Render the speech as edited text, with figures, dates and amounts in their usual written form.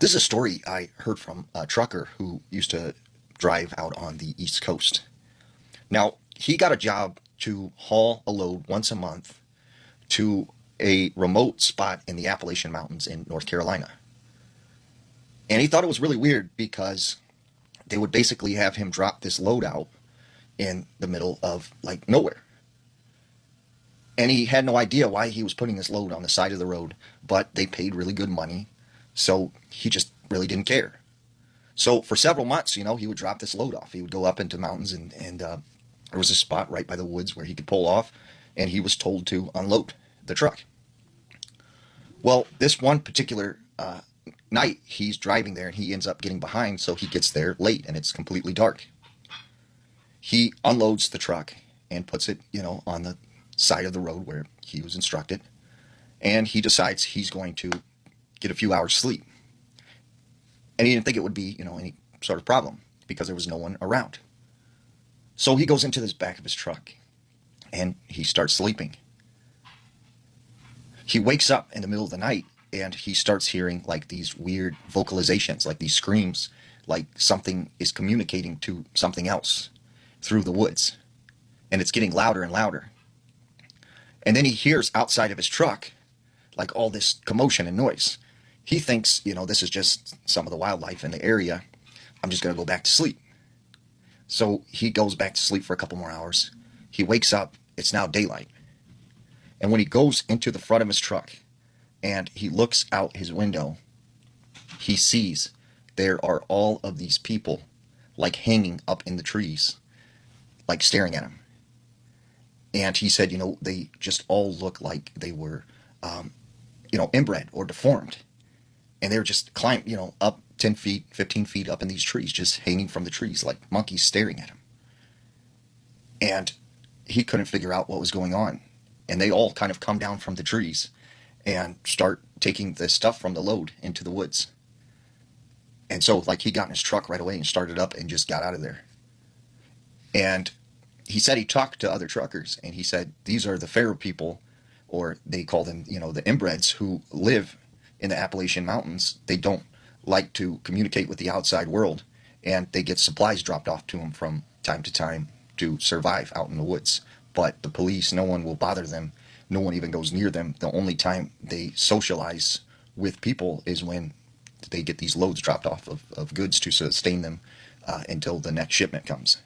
This is a story I heard from a trucker who used to drive out on the East Coast. Now, he got a job to haul a load once a month to a remote spot in the Appalachian Mountains in North Carolina. And he thought it was really weird because they would basically have him drop this load out in the middle of like nowhere. And he had no idea why he was putting this load on the side of the road, but they paid really good money. So he just really didn't care. So for several months, he would drop this load off. He would go up into mountains and there was a spot right by the woods where he could pull off, and he was told to unload the truck. Well, this one particular night, he's driving there and he ends up getting behind, so he gets there late and it's completely dark. He unloads the truck and puts it, on the side of the road where he was instructed, and he decides he's going to get a few hours sleep. And he didn't think it would be, any sort of problem because there was no one around. So he goes into the back of his truck and he starts sleeping. He wakes up in the middle of the night and he starts hearing like these weird vocalizations, like these screams, like something is communicating to something else through the woods. And it's getting louder and louder. And then he hears outside of his truck like all this commotion and noise. He thinks, this is just some of the wildlife in the area. I'm just going to go back to sleep. So he goes back to sleep for a couple more hours. He wakes up. It's now daylight. And when he goes into the front of his truck and he looks out his window, he sees there are all of these people like hanging up in the trees, like staring at him. And he said, they just all look like they were, inbred or deformed. And they were just up 10 feet, 15 feet up in these trees, just hanging from the trees like monkeys staring at him. And he couldn't figure out what was going on. And they all kind of come down from the trees and start taking the stuff from the load into the woods. And so he got in his truck right away and started up and just got out of there. And he said he talked to other truckers and he said, these are the feral people, or they call them, the inbreds who live in the Appalachian Mountains. They don't like to communicate with the outside world, and they get supplies dropped off to them from time to time to survive out in the woods. But the police, no one will bother them. No one even goes near them. The only time they socialize with people is when they get these loads dropped off of goods to sustain them until the next shipment comes.